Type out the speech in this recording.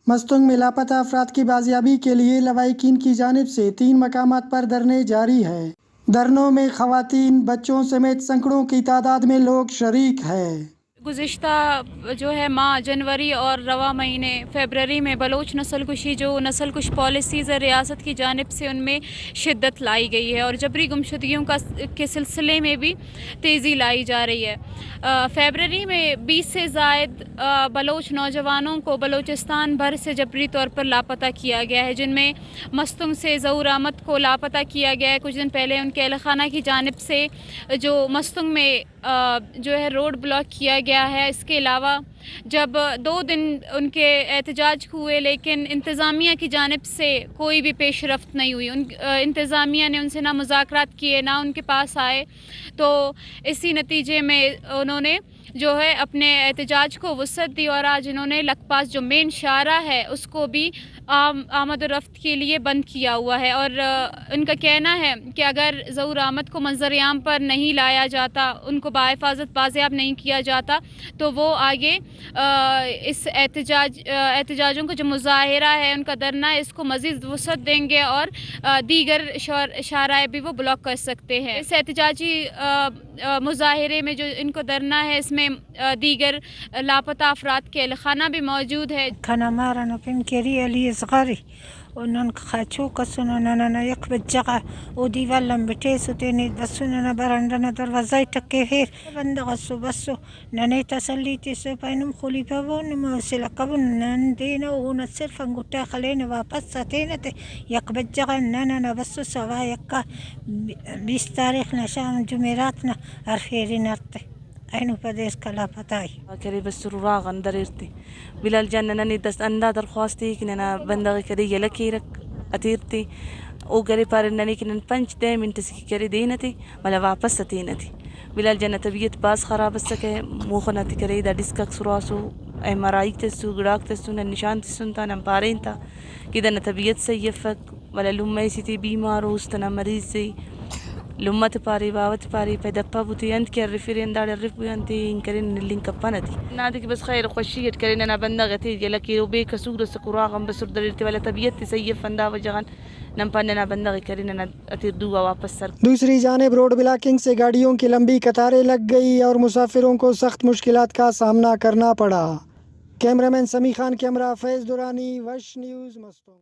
مستونگ میں لاپتہ افراد کی بازیابی کے لیے لواحقین کی جانب سے 3 مقامات پر دھرنے جاری ہیں۔ دھرنوں میں خواتین، بچوں سمیت سینکڑوں کی تعداد میں لوگ شریک ہیں۔ گزشتہ جو ہے ماہ جنوری اور رواں مہینے فیبرری میں بلوچ نسل کشی جو نسل کش پالیسیز ہے ریاست کی جانب سے ان میں شدت لائی گئی ہے اور جبری گمشدگیوں کے سلسلے میں بھی تیزی لائی جا رہی ہے۔ فیبرری میں 20 سے زائد بلوچ نوجوانوں کو بلوچستان بھر سے جبری طور پر لاپتہ کیا گیا ہے، جن میں مستونگ سے ظہور احمد کو لاپتہ کیا گیا ہے۔ کچھ دن پہلے ان کے اہل خانہ کی جانب سے جو مستونگ میں جو ہے روڈ بلاک کیا گیا ہے۔ اس کے علاوہ جب 2 دن ان کے احتجاج ہوئے لیکن انتظامیہ کی جانب سے کوئی بھی پیش رفت نہیں ہوئی، انتظامیہ نے ان سے نہ مذاکرات کیے نہ ان کے پاس آئے، تو اسی نتیجے میں انہوں نے جو ہے اپنے احتجاج کو وسعت دی اور آج انہوں نے لکھ پاس جو مین شاہراہ ہے اس کو بھی آمد و رفت کے لیے بند کیا ہوا ہے، اور ان کا کہنا ہے کہ اگر ظہور احمد کو منظر عام پر نہیں لایا جاتا، ان کو بحفاظت بازیاب نہیں کیا جاتا تو وہ آگے اس احتجاجوں کا جو مظاہرہ ہے، ان کا دھرنا ہے، اس کو مزید وسعت دیں گے اور دیگر شاہراہیں بھی وہ بلاک کر سکتے ہیں۔ اس احتجاجی مظاہرے میں جو ان کو دھرنا ہے، اس میں دیگر لاپتہ افراد کے اہل خانہ بھی موجود ہے۔ کھانا مارنا پن کری علی اصغری ونن خاچو کسنا نانا یک بجگا او دیوال لمبٹے سوتینی بسنا برندنا دروازه تکه هیر بندغسو بسو ننی تسلی تیسو پینم خولی پاون موسیلا قبن نندینا ونا صرف انگوٹا خلینا واپس ساتینا تے یک بجگا نانا بسو سوا یکا 20 تاریخ نشان جمعراتنا ارخیری نرتے اینو پدیس کلا پتائی کری بس راغ اندر ارتي بلال جننني دست اندا درخواستي كنا بندغ كري يلكيرك اتيرتي او غري پارنني كن پنج دے من تسكي كري دينتي ولا واپس تينتي بلال جن طبيعت باس خراب سكه موخنت كري دا ديسكك سراسو اي مرايك تسو غراك تسو نشان تسنتا نم پارينتا كده طبيعت سيفك ولا لمي سيتي بیمار استنا مریض زي لمت پاری باوت پاری پیدپا بوتی انت کے ریفرین دار ریف بوانتی ان کرین لینک پاندی نادی بس خیر خوشیت کرین انا بندغتی یلکی او بے کسور سقراغم بسر درتی ولا طبیعت سیف فندا وجغان نم پاننا بندغ کرین انا اتیر دوا واپس سر۔ دوسری جانب روڈ بلاکنگ سے گاڑیوں کی لمبی قطاریں لگ گئی اور مسافروں کو سخت مشکلات کا سامنا کرنا پڑا۔ کیمرہ مین سمی خان، کیمرہ فیض دورانی، وش نیوز، مستونگ۔